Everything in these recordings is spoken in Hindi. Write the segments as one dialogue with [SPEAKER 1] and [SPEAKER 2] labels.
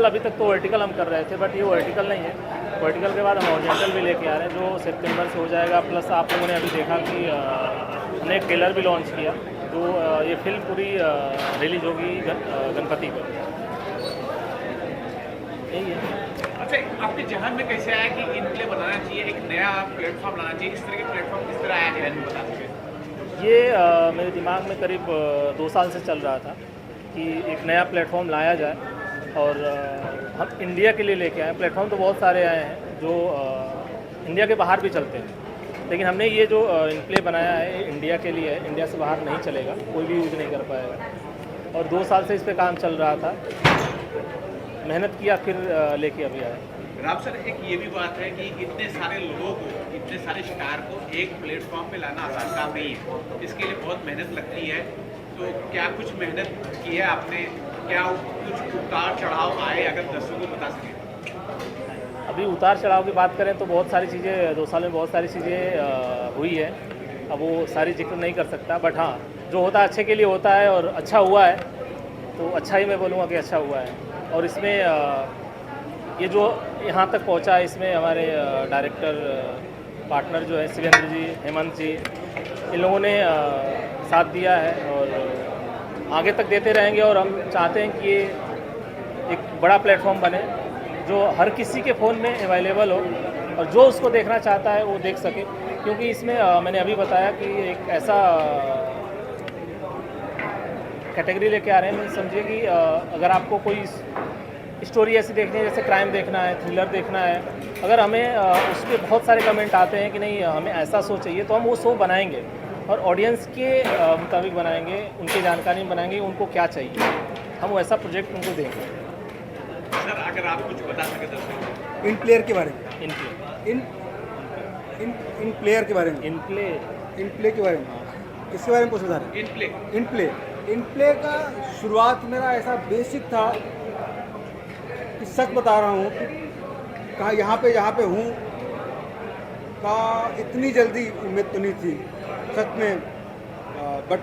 [SPEAKER 1] अभी तक तो वर्टिकल हम कर रहे थे, बट ये वर्टिकल नहीं है। वर्टिकल के बाद हम हॉरिजॉन्टल भी लेके आ रहे हैं, जो सितंबर से हो जाएगा। प्लस आप लोगों ने अभी देखा कि हमने एक ट्रेलर भी लॉन्च किया, तो ये फिल्म पूरी रिलीज होगी गणपति पर। यही है।
[SPEAKER 2] अच्छा, आपके जहन में कैसे आया कि इन प्ले बनाना चाहिए, एक नया प्लेटफॉर्म लाना चाहिए? इस तरह के प्लेटफॉर्म किस तरह आया जहन में, बता सकें?
[SPEAKER 1] ये मेरे दिमाग में करीब 2 साल से चल रहा था कि एक नया प्लेटफॉर्म लाया जाए, और हम इंडिया के लिए लेके आए। प्लेटफॉर्म तो बहुत सारे आए हैं जो इंडिया के बाहर भी चलते हैं, लेकिन हमने ये जो इनप्ले बनाया है इंडिया के लिए है। इंडिया से बाहर नहीं चलेगा, कोई भी यूज़ नहीं कर पाएगा। और 2 साल से इस पर काम चल रहा था, मेहनत किया, फिर लेके अभी आए।
[SPEAKER 2] राव सर, एक ये भी बात है कि इतने सारे लोगों को, इतने सारे स्टार को एक प्लेटफॉर्म पे लाना आसान काम नहीं है, इसके लिए बहुत मेहनत लगती है। तो क्या कुछ मेहनत की है आपने? क्या कुछ उतार चढ़ाव आए, अगर दर्शकों को बता सकें?
[SPEAKER 1] अभी उतार चढ़ाव की बात करें तो बहुत सारी चीज़ें 2 साल में बहुत सारी चीज़ें हुई है। अब वो सारी जिक्र नहीं कर सकता, बट हाँ, जो होता है अच्छे के लिए होता है, और अच्छा हुआ है तो अच्छा ही मैं बोलूँगा कि अच्छा हुआ है। और इसमें ये जो यहाँ तक पहुँचा है, इसमें हमारे डायरेक्टर पार्टनर जो है शिवेंद्र जी, हेमंत जी, इन लोगों ने साथ दिया है और आगे तक देते रहेंगे। और हम चाहते हैं कि ये एक बड़ा प्लेटफॉर्म बने जो हर किसी के फ़ोन में अवेलेबल हो, और जो उसको देखना चाहता है वो देख सके। क्योंकि इसमें मैंने अभी बताया कि एक ऐसा कैटेगरी लेके आ रहे हैं, समझिए कि अगर आपको कोई स्टोरी ऐसी देखनी है, जैसे क्राइम देखना है, थ्रिलर देखना है, अगर हमें उस पर बहुत सारे कमेंट आते हैं कि नहीं हमें ऐसा शो चाहिए, तो हम वो शो बनाएंगे और ऑडियंस के मुताबिक बनाएंगे, उनकी जानकारी में बनाएंगे उनको क्या चाहिए, हम वैसा प्रोजेक्ट उनको देंगे।
[SPEAKER 2] सर, अगर आप कुछ बता सकें दर्शकों को
[SPEAKER 3] इन प्लेयर के बारे में,
[SPEAKER 1] इन
[SPEAKER 3] प्लेयर के बारे में,
[SPEAKER 1] इन
[SPEAKER 3] प्ले के बारे में, इसके बारे में कुछ बता रहे
[SPEAKER 2] इन प्ले
[SPEAKER 3] इन प्ले का शुरुआत मेरा ऐसा बेसिक था कि सच बता रहा हूँ कि कहाँ यहाँ पे हूँ का इतनी जल्दी उम्मीद तो नहीं थी सच में। बट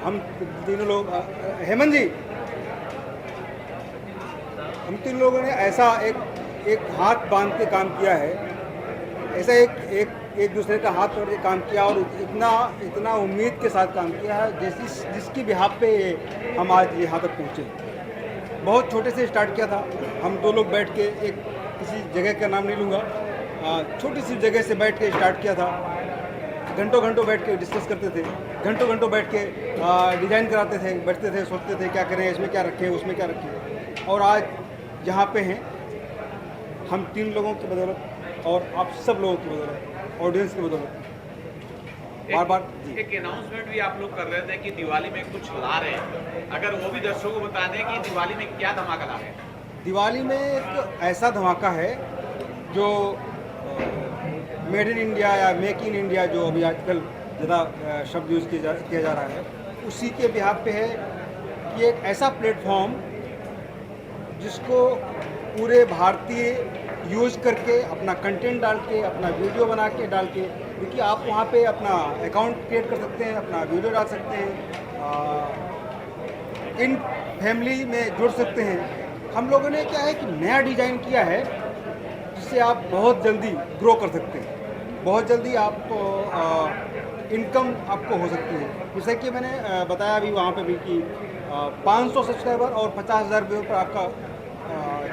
[SPEAKER 3] हम तीनों लोग, हेमंत जी, हम तीन लोगों ने ऐसा एक हाथ बांध के काम किया है, ऐसा एक दूसरे का हाथ पकड़ के काम किया, और इतना उम्मीद के साथ काम किया है जिसकी बिहाफ पे हम आज यहाँ तक पहुँचे। बहुत छोटे से स्टार्ट किया था, हम 2 लोग बैठ के, एक किसी जगह का नाम नहीं लूँगा, छोटी सी जगह से बैठ के स्टार्ट किया था। घंटों बैठ के डिस्कस करते थे, घंटों बैठ के डिज़ाइन कराते थे, बैठते थे, सोचते थे क्या करें, इसमें क्या रखें, उसमें क्या रखें, और आज यहाँ पे हैं हम 3 लोगों की बदौलत और आप सब लोगों की बदौलत, ऑडियंस की बदौलत। बार
[SPEAKER 2] एक अनाउंसमेंट भी आप लोग कर रहे थे कि दिवाली में कुछ ला रहे हैं, अगर वो भी दर्शकों को बता दें कि दिवाली में क्या धमाका ला रहे हैं?
[SPEAKER 3] दिवाली में एक ऐसा धमाका है जो मेड इन इंडिया या मेक इन इंडिया, जो अभी आजकल ज़्यादा शब्द यूज़ किया जा रहा है, उसी के बिहाफ पे है कि एक ऐसा प्लेटफॉर्म जिसको पूरे भारतीय यूज़ करके, अपना कंटेंट डाल के, अपना वीडियो बना के डाल के, क्योंकि आप वहाँ पे अपना अकाउंट क्रिएट कर सकते हैं, अपना वीडियो डाल सकते हैं, इन फैमिली में जुड़ सकते हैं। हम लोगों ने क्या है कि नया डिज़ाइन किया है जिससे आप बहुत जल्दी ग्रो कर सकते हैं, बहुत जल्दी आप इनकम आपको हो सकती है। जैसे कि मैंने बताया अभी वहाँ पे भी कि 500 सब्सक्राइबर और 50,000 व्यू पर आपका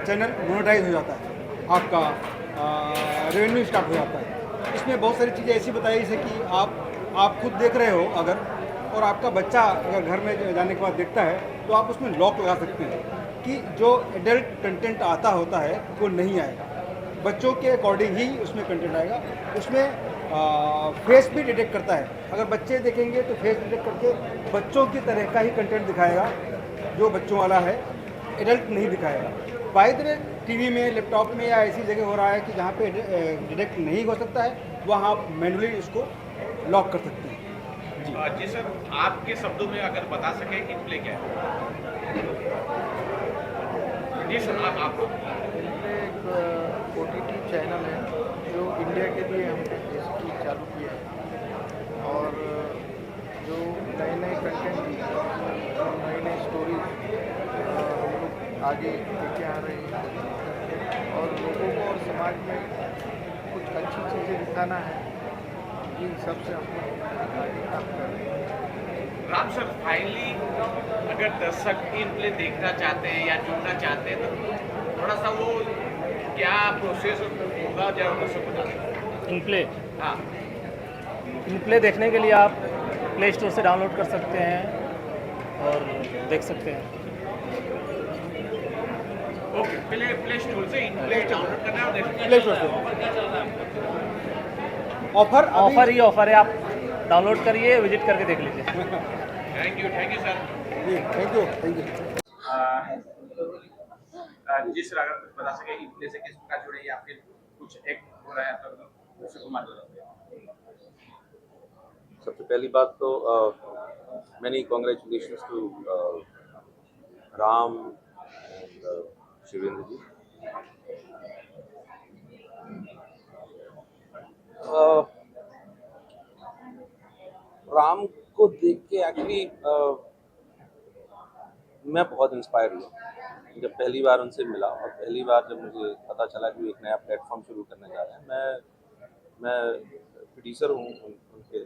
[SPEAKER 3] चैनल मोनेटाइज हो जाता है, आपका रेवेन्यू स्टार्ट हो जाता है। इसमें बहुत सारी चीज़ें ऐसी बताई जैसे कि आप खुद देख रहे हो अगर, और आपका बच्चा अगर घर में जाने के बाद देखता है तो आप उसमें लॉक लगा सकते हैं कि जो एडल्ट कंटेंट आता होता है वो नहीं आएगा, बच्चों के अकॉर्डिंग ही उसमें कंटेंट आएगा। उसमें फेस भी डिटेक्ट करता है, अगर बच्चे देखेंगे तो फेस डिटेक्ट करके बच्चों की तरह का ही कंटेंट दिखाएगा जो बच्चों वाला है, एडल्ट नहीं दिखाएगा। बाय द वे टीवी में, लैपटॉप में या ऐसी जगह हो रहा है कि जहाँ पे डिटेक्ट नहीं हो सकता है, वहाँ आप मैनुअली इसको लॉक कर सकते हैं।
[SPEAKER 2] जी सर, आपके शब्दों में अगर बता सकें इन प्ले क्या है? जी सर, आप
[SPEAKER 4] एक OTT चैनल है जो इंडिया के लिए हमने इसकी चालू की है, और जो नए कंटेंट, नई स्टोरीज हम लोग आगे लेके आ रहे हैं और लोगों को और समाज में कुछ अच्छी चीज़ें दिखाना है, ये हिसाब से हम लोग आगे काम कर रहे हैं।
[SPEAKER 2] राम सर, फाइनली अगर दर्शक इन प्ले देखना चाहते हैं या जुड़ना चाहते हैं तो थोड़ा सा वो क्या प्रोसेस होगा जरा दर्शक बता दें।
[SPEAKER 1] इन प्ले
[SPEAKER 2] हाँ,
[SPEAKER 1] इन प्ले देखने के लिए आप प्ले स्टोर से डाउनलोड कर सकते हैं और देख सकते हैं।
[SPEAKER 2] ओके, प्ले स्टोर से इन प्ले डाउनलोड करना है और देखना
[SPEAKER 3] प्ले स्टोर से
[SPEAKER 1] ऑफर ही ऑफर है, आप डाउनलोड करिए, विजिट करके देख लीजिए।
[SPEAKER 2] Thank you sir.
[SPEAKER 3] Thank you.
[SPEAKER 2] जिस अगर कुछ बता सके इन प्ले से किस प्रकार जुड़े या फिर कुछ एक हो रहा है तो उससे कुमार
[SPEAKER 5] सबसे पहली बात तो many congratulations to Ram and Shivendra ji. Ram को देख के एक्चुअली मैं बहुत इंस्पायर हुआ जब पहली बार उनसे मिला और पहली बार जब मुझे पता चला कि वो एक नया प्लेटफॉर्म शुरू करने जा रहे हैं। मैं प्रोड्यूसर हूँ उनके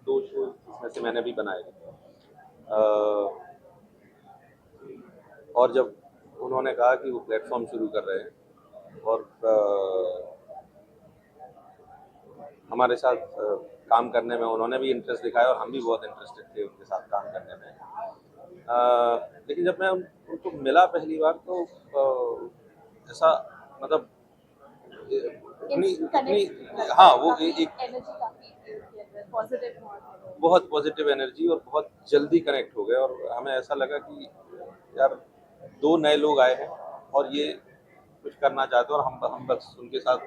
[SPEAKER 5] 2 शो इसमें से मैंने भी बनाए और जब उन्होंने कहा कि वो प्लेटफॉर्म शुरू कर रहे हैं और हमारे साथ काम करने में उन्होंने भी इंटरेस्ट दिखाया और हम भी बहुत इंटरेस्टेड थे उनके साथ काम करने में। लेकिन जब मैं उनको मिला पहली बार तो ऐसा मतलब इतनी हाँ वो एक बहुत पॉजिटिव एनर्जी और बहुत जल्दी कनेक्ट हो गए और हमें ऐसा लगा कि यार 2 नए लोग आए हैं और ये कुछ करना चाहते हैं और हम बस उनके साथ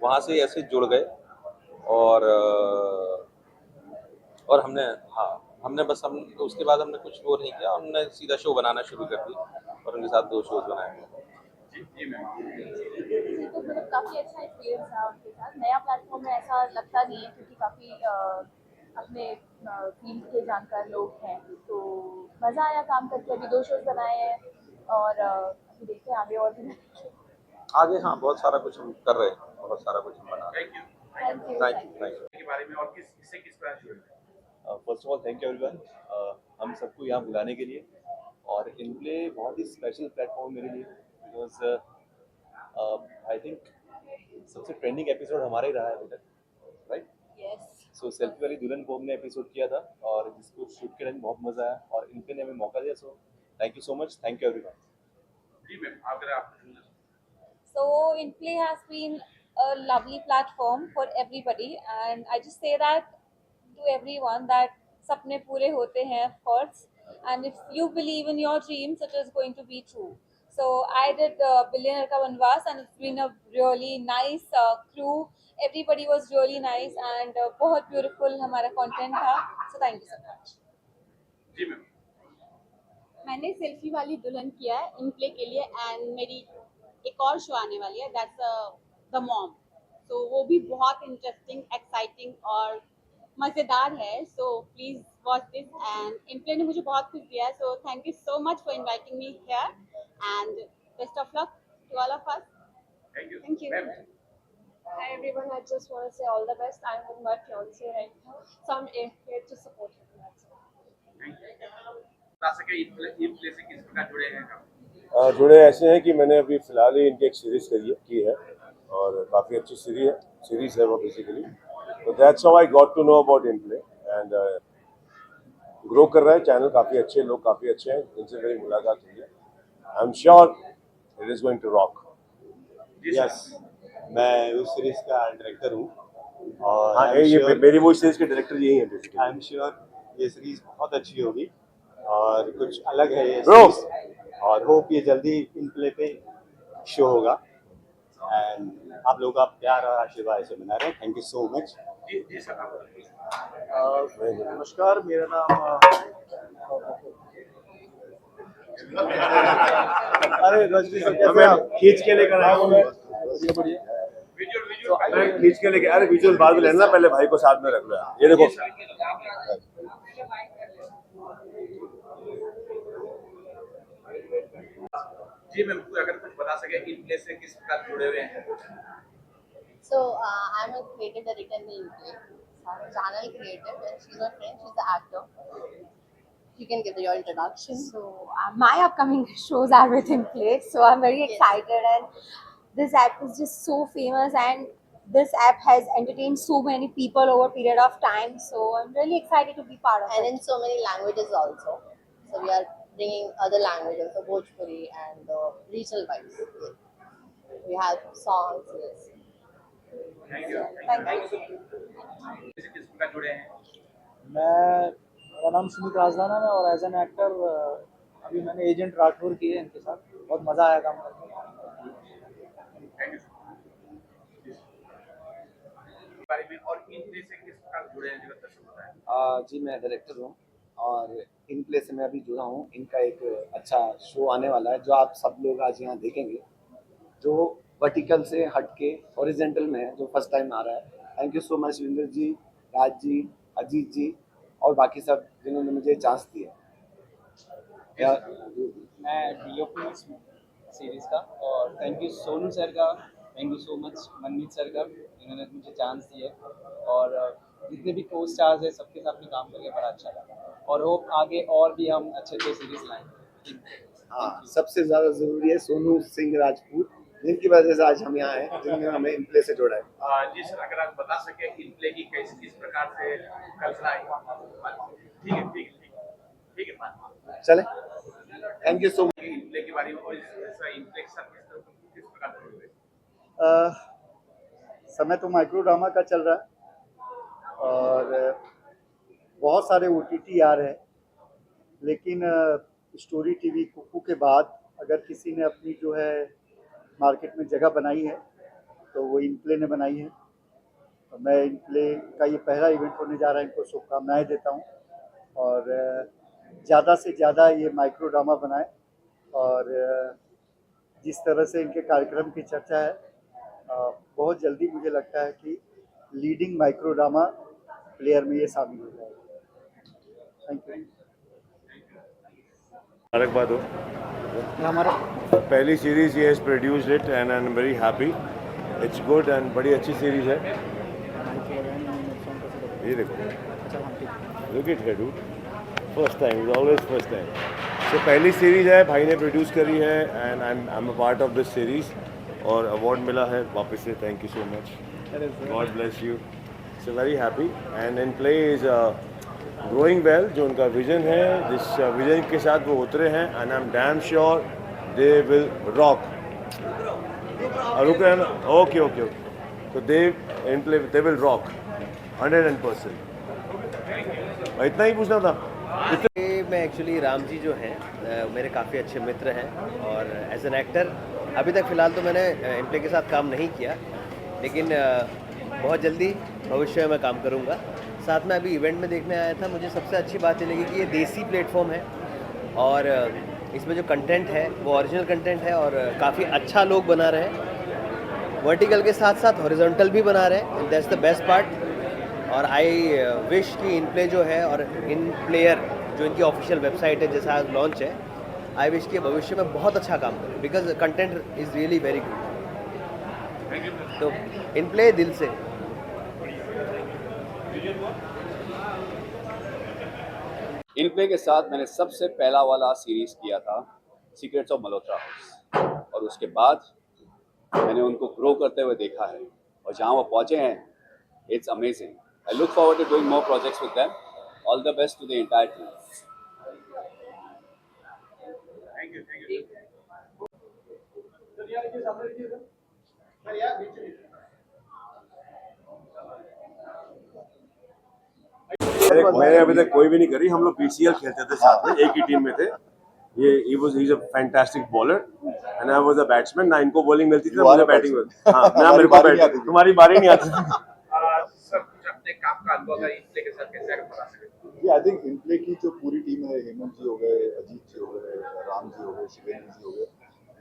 [SPEAKER 5] वहाँ से ऐसे जुड़ गए और हमने बस उसके बाद हमने कुछ वो नहीं किया, हमने सीधा शो बनाना शुरू कर दिया और उनके साथ 2 शोज बनाए।
[SPEAKER 6] तो मतलब काफ़ी अच्छा एक्सपीरियंस रहा उनके साथ। नया प्लेटफॉर्म में ऐसा लगता नहीं है क्योंकि काफ़ी अपने फील्ड के जानकार लोग हैं, तो मज़ा आया काम करके। अभी 2 शोज बनाए हैं और अभी देखते हैं आगे और भी
[SPEAKER 5] आगे हाँ बहुत सारा कुछ हम कर रहे हैं, बहुत सारा कुछ हम बना रहे हैं।
[SPEAKER 6] Thank you.
[SPEAKER 2] के बारे में और किससे किस प्रकार जुड़े?
[SPEAKER 7] First of all thank you everyone हम सबको यहाँ बुलाने के लिए और इन प्ले बहुत ही स्पेशल प्लेटफॉर्म मेरे लिए बिकॉज आई थिंक सबसे ट्रेंडिंग एपिसोड हमारा ही रहा है अभी तक, राइट? सो सेल्फी वाली दुल्हन को हमने एपिसोड किया था और जिसको शूट के टाइम बहुत मजा आया और इन प्ले ने हमें मौका दिया। So thank you so much, thank you everyone.
[SPEAKER 2] जी मैम, अगर आप
[SPEAKER 6] So InPlay has been a lovely platform for everybody, and I just say that to everyone that sapne pure hote hain of course, and if you believe in your dreams it is going to be true. So I did Billionaire Ka Vanvas and it's been a really nice crew. Everybody was really nice and बहुत beautiful हमारा content था. So thank you so much.
[SPEAKER 2] जी मैम,
[SPEAKER 8] मैंने सेल्फी वाली दुल्हन किया है इन प्ले के लिए एंड मेरी एक और शो आने वाली है दैट्स द मॉम। सो वो भी बहुत इंटरेस्टिंग, एक्साइटिंग और मज़ेदार है। So please watch this and In Play ने मुझे बहुत कुछ दिया है। So thank you so much for inviting me here and best of luck to all of us.
[SPEAKER 2] Thank you.
[SPEAKER 8] Thank you.
[SPEAKER 2] Ma'am,
[SPEAKER 9] Hi everyone, I just want to say all the best. I'm with my fiance right now, so I'm here to support him. That's all.
[SPEAKER 2] बता सके इन प्ले से किस प्रकार जुड़े हैं आप?
[SPEAKER 10] जुड़े ऐसे हैं कि मैंने अभी फ़िलहाल ही इनकी एक सीरीज़ की है और काफ़ी अच्छी सीरीज़ है वो बेसिकली। तो that's how I got to know about In Play and grow कर रहा है चैनल, काफ़ी अच्छे लोग काफ़ी अच्छे हैं जिनसे मेरी मुलाकात हुई है। I am sure it is going to rock.
[SPEAKER 7] Yes, मैं उस सीरीज का डायरेक्टर हूँ और
[SPEAKER 10] हाँ, ये मेरी वो सीरीज़ के डायरेक्टर यही हैं बेसिकली।
[SPEAKER 7] आई एम श्योर ये सीरीज बहुत अच्छी होगी और कुछ अलग है ये
[SPEAKER 10] Bro!
[SPEAKER 7] सीरीज और होप ये जल्दी इन प्ले पे शो होगा एंड आप लोगों का प्यार और आशीर्वाद से बना रहे हैं। Thank you so much.
[SPEAKER 2] जी सर,
[SPEAKER 7] नमस्कार, मेरा नाम अरे रजनी सर कैसे आप?
[SPEAKER 10] खींच के लेकर आया हूँ मैं। मैं खींच के लेके अरे विजुअल बाद में लेना, पहले भाई को साथ में रख लो। ये देखो
[SPEAKER 2] जी मैम अगर कुछ बता सके इन प्ले से किस प्रकार जुड़े हुए हैं
[SPEAKER 11] So I'm a creative director in the UK. I'm a channel creator and she's my friend. She's the actor. You can give your introduction.
[SPEAKER 12] So my upcoming shows are within place. So I'm very
[SPEAKER 11] Yes.
[SPEAKER 12] excited, and this app is just so famous, and this app has entertained so many people over a period of time. So I'm really excited to be part of
[SPEAKER 11] And
[SPEAKER 12] it.
[SPEAKER 11] in so many languages also. So we are bringing other languages, so Bhojpuri and regional vibes. We have songs. Yes.
[SPEAKER 2] Thank you
[SPEAKER 12] Thank you.
[SPEAKER 2] किस प्रकार जुड़े हैं
[SPEAKER 4] मेरा नाम सुमित राजदाना है और एज एन एक्टर अभी मैंने एजेंट राठौर किए इनके साथ, बहुत मज़ा आया काम करके।
[SPEAKER 2] थैंक यू बारे में और इन प्ले से किस प्रकार जुड़े हैं जगत दर्शक बताएं
[SPEAKER 7] जी मैं डायरेक्टर हूँ और इन प्ले से मैं अभी जुड़ा हूँ। इनका एक अच्छा शो आने वाला है जो आप सब लोग आज यहाँ देखेंगे, जो वर्टिकल से हट के हॉरिजेंटल में है, जो फर्स्ट टाइम आ रहा है। थैंक यू सो मच विंदर जी, राज जी, अजीत जी और बाकी सब जिन्होंने मुझे चांस दिया।
[SPEAKER 13] मैं डीओपी सीरीज़ का, और थैंक यू सोनू सर का, thank you so much Manmeet sir का, इन्होंने मुझे चांस दिए। और जितने भी को स्टार्स हैं सबके साथ में काम करके बड़ा अच्छा लगा और होप आगे और भी हम अच्छे अच्छे सीरीज़ लाएँ।
[SPEAKER 7] हाँ, सबसे ज़्यादा ज़रूरी है सोनू सिंह राजपूत, जिनकी वजह से आज हम यहाँ हैं, जिन्होंने हमें इन प्ले से जोड़ा है।
[SPEAKER 2] जी सर अगर आप बता सके इन प्ले की किस प्रकार से कल्पना है ठीक है
[SPEAKER 7] चले, thank you so much.
[SPEAKER 2] In play के बारे में और इन प्ले के साथ किस प्रकार जुड़े हुए
[SPEAKER 4] समय तो माइक्रो ड्रामा का चल रहा है और बहुत सारे OTT आ रहे हैं, लेकिन स्टोरी टीवी कुकू के बाद अगर किसी ने अपनी जो है मार्केट में जगह बनाई है तो वो इन प्ले ने बनाई है। तो मैं इन प्ले का ये पहला इवेंट होने जा रहा है, इनको शुभकामनाएं देता हूँ और ज़्यादा से ज़्यादा ये माइक्रो ड्रामा बनाए और जिस तरह से इनके कार्यक्रम की चर्चा है, बहुत जल्दी मुझे लगता है कि लीडिंग माइक्रो ड्रामा प्लेयर में ये शामिल हो जाएगा। Thank you.
[SPEAKER 10] मुबारकबाद हो।
[SPEAKER 4] हमारा
[SPEAKER 10] पहली सीरीज़ ये has produced it and I am very happy. It's good and बड़ी अच्छी सीरीज़ है। ये देखो, लुक इट है dude, first time is always first time. तो पहली सीरीज़ है, भाई ने प्रोड्यूस करी है and I am a part of this series और अवार्ड मिला है वापस से। Thank you so much, God bless you. So very happy and In play is growing well. जो उनका विजन है, जिस विजन के साथ वो उतरे हैं, and I am damn sure they will rock. रुक रहे हैं ना? Okay okay okay. तो they in play they will rock 100%। इतना ही पूछना था।
[SPEAKER 14] मैं एक्चुअली राम जी जो हैं मेरे काफ़ी अच्छे मित्र हैं और एज एन एक्टर अभी तक फ़िलहाल तो मैंने इन प्ले के साथ काम नहीं किया, लेकिन बहुत जल्दी भविष्य में मैं काम करूँगा। साथ में अभी इवेंट में देखने आया था, मुझे सबसे अच्छी बात ये लगी कि ये देसी प्लेटफॉर्म है और इसमें जो कंटेंट है वो ओरिजिनल कंटेंट है और काफ़ी अच्छा लोग बना रहे हैं, वर्टिकल के साथ साथ हॉरिजॉन्टल भी बना रहे हैं। That's the best part. और आई विश कि इन प्ले जो है और इन प्लेयर जो इनकी ऑफिशियल वेबसाइट है जैसा आज लॉन्च है, आई विश कि भविष्य में बहुत अच्छा काम करें because content is really very good. तो इन प्ले दिल से।
[SPEAKER 15] इन प्ले के साथ मैंने सबसे पहला वाला सीरीज किया था सीक्रेट्स ऑफ मल्होत्रा हाउस, और उसके बाद मैंने उनको ग्रो करते हुए देखा है और जहाँ वो पहुँचे हैं, it's amazing. I look forward to doing more projects with them. All the best to the entire team.
[SPEAKER 10] मैंने अभी तक कोई भी नहीं करी। हम लोग BCL खेलते थे साथ में, एक ही टीम में थे। ये he is a fantastic bowler and I was a batsman. ना इनको बॉलिंग मिलती थी ना मुझे बैटिंग मिलती। हाँ, ना मेरे को बैटिंग, तुम्हारी बारी नहीं आती।
[SPEAKER 2] सर कुछ अपने काम का अनुभव है इन प्ले के साथ कैसे बता सकते?
[SPEAKER 16] आई थिंक इन प्ले की जो पूरी टीम है, हेमंत जी हो गए, अजीत जी हो गए, राम जी हो गए, शिवेंद्र जी हो गए,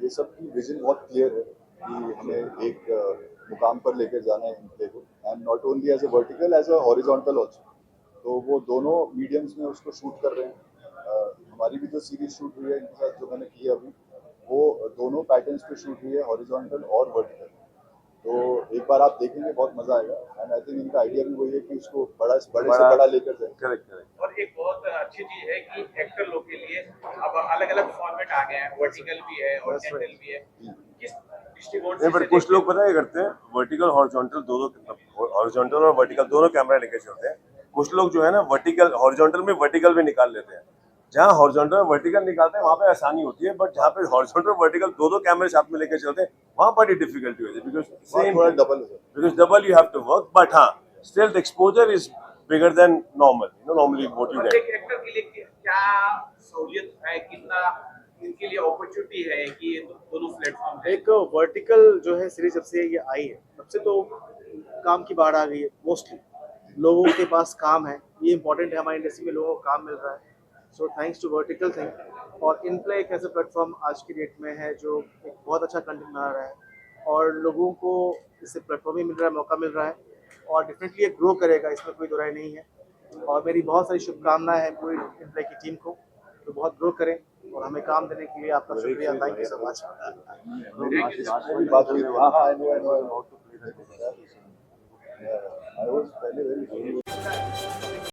[SPEAKER 16] ये सब की विजन बहुत क्लियर है कि हमें एक मुकाम पर लेकर जाना है इन प्ले को, and not only as a vertical, as a horizontal also. तो वो दोनों मीडियम्स में उसको शूट कर रहे हैं। हमारी भी जो सीरीज शूट हुई है इनके साथ, जो मैंने की अभी, वो दोनों पैटर्न्स पे शूट हुई है, हॉरिजॉन्टल और वर्टिकल। तो एक बार आप देखेंगे बहुत मजा आएगा। एंड आई थिंक इनका आइडिया भी वही है कि इसको बड़े से बड़ा लेकर जाए।
[SPEAKER 10] करेक्ट।
[SPEAKER 2] और एक बहुत अच्छी चीज है कि एक्टर लोग के लिए अब अलग अलग फॉर्मेट आ गए हैं, वर्टिकल भी है और जेंटल भी है। किस दृष्टिकोण से
[SPEAKER 10] नहीं, पर कुछ लोग पता है क्या करते हैं, वर्टिकल हॉरिजॉन्टल हॉरिजॉन्टल और वर्टिकल दोनों कैमरा लेके चलते हैं। कुछ लोग जो है ना वर्टिकल हॉरिजॉन्टल में वर्टिकल भी निकाल लेते हैं। जहाँ हॉरिजॉन्टल में वर्टिकल निकालते हैं वहाँ पे आसानी होती है, बट जहाँ पे हॉरिजॉन्टल वर्टिकल दो कैमरे साथ में लेके चलते हैं वहाँ बड़ी डिफिकल्टी होती है, because double you have to work. But हाँ, still the exposure is bigger than normal, normally what you
[SPEAKER 2] एक
[SPEAKER 10] गेट।
[SPEAKER 2] एक्टर के लिए क्या सहूलियत है, कितना इनके लिए अपॉर्चुनिटी है कि ये दोनों प्लेटफॉर्म
[SPEAKER 17] एक वर्टिकल जो है सीरीज जब से ये आई है तब से तो काम की बाढ़ आ गई है। मोस्टली लोगों के पास काम है, ये इंपॉर्टेंट है हमारी इंडस्ट्री में, लोगों को काम मिल रहा है। So thanks to vertical thing. और इन प्ले एक ऐसा प्लेटफॉर्म आज की डेट में है जो एक बहुत अच्छा कंटेंट बना रहा है और लोगों को इससे प्लेटफॉर्म भी मिल रहा है, मौका मिल रहा है और डेफिनेटली ये ग्रो करेगा, इसमें कोई दो राय नहीं है। और मेरी बहुत सारी शुभकामनाएं हैं पूरी इन प्ले की टीम को, तो बहुत ग्रो करें और हमें काम देने के लिए आपका शुक्रिया। Thank you so much.
[SPEAKER 16] I was पहले very